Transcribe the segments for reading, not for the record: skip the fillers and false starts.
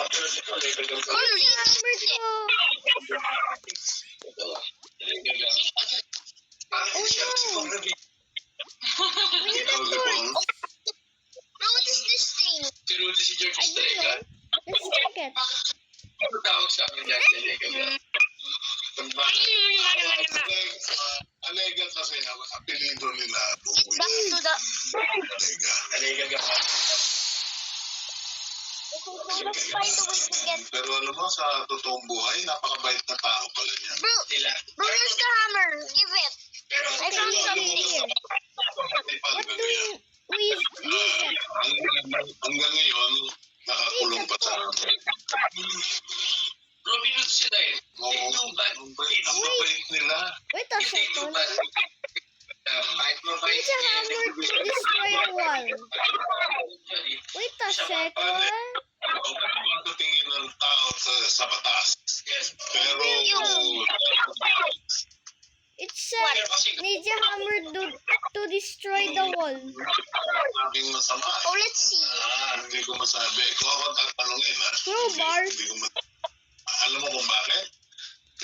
What is this thing? Tinuli si George I don't Estrella. know. Let's check it. Ano tawag sa akin yan? Alega kasi apelido nila. Back to the... Alega. Alega ka. Let's find a way to get... Pero alam mo, sa totoong buhay, napakabait na tao pala niya. Bro, Nila. where's the hammer? Give it. Pero I found something here. What do we use it? Hanggang ngayon, nakakulong pa sa Robin Hood sila eh. Oo, ang babait nila. Wait a second. Kahit mabait There's a hammer to destroy a wall. Wait a second. Ang tingin ng tao sa batas. Yes. Pero, It says needs a hammer to destroy the wall. sabing masama. Oh, let's see. Hindi ko masabi. Kung ako tatanungin, ha? Crowbar. Hindi ko masabi. Alam mo kung bakit?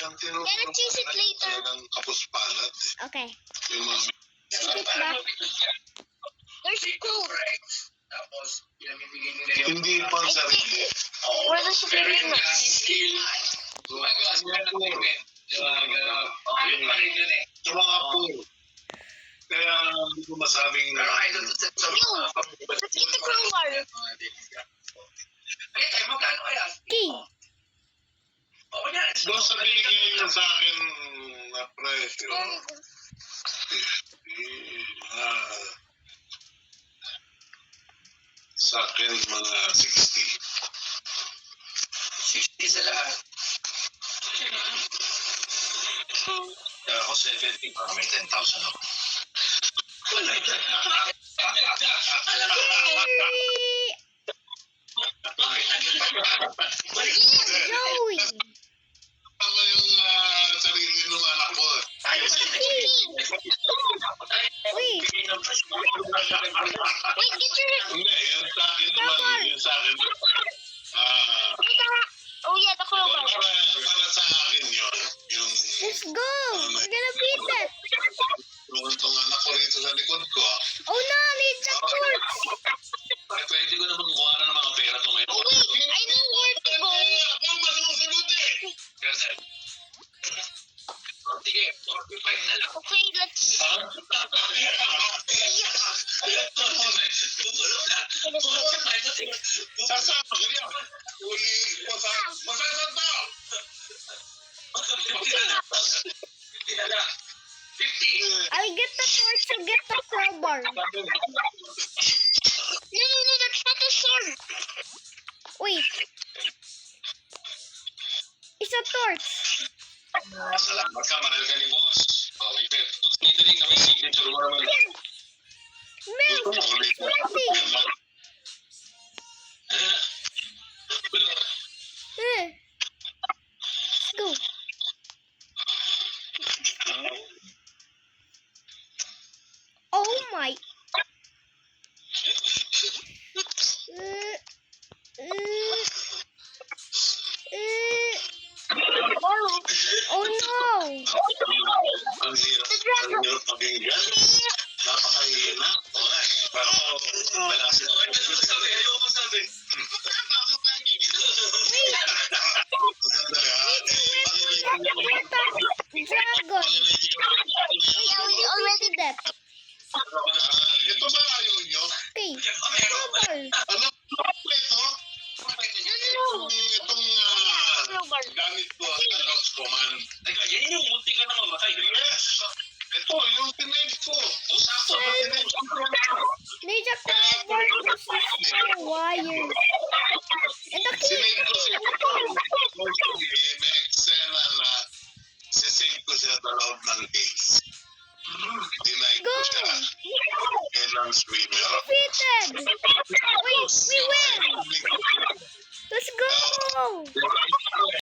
Yung Let's use it later. Talagang kapuspalat. Okay. Yung mga Put it back. There's two. Tapos, pinamibigay nila yung... hindi pa ang sarili. Where does it Pero yung begin? skill, gumagawa sila ng treatment. Yung pa rin yun eh. Sa mga pool. Kaya hindi ko masabing Pero I don't know sa mga Let's eat the crowbar. Kaya tayo, magkano kaya? Key. Oo yan. doon sa binigay niyo sa akin na presyo. Sa akin mga 60. 60 sa lahat. Kaya ako 70 para may 10,000 ako. Joey. Tama yung sarili ng anak ko. Wait. Wait, get your... Hindi, yung sa akin naman, yung sa akin. Wait, oh yeah, the crowbar. Para sa akin yun. Yung Let's go. We're gonna beat it. itong anak ko rito sa likod ko. Oh no, needs a torch. Pwede ko naman kuha na ng mga pera to ngayon. Oh wait, I know where to go. Ako masusunod eh. Kasi, sige, 45 na lang. Okay, let's... Sasama ko yan. Uli, masasanta. I'll get the torch to get the crowbar. No, that's not the sword. Wait. It's a torch. Salamat ka, mahal ka ni boss. Oh, wait. Ito rin na may signature mo naman. Milk. Ready. Let's go. Oh my. Oh no. Ang hirap pakinggan. Napakahirap. Pero, balasin. Ayoko sabi. Dragon. We already dead. Ito ba ayaw nyo? Okay. Crowbar. Alam mo ito? Itong Crowbar. gamit ko, Lost Command. Yan yung munti ka na mamatay. Yes. Ito, yung tinake ko. Usapon na tinake ko. There's a crowbar to wire. And the key. Sinake ko siya. May eksena na sisave ko siya sa loob ng case. Tinake ko siya. Kailang swimmer. Defeated. Wait, we win. Let's go.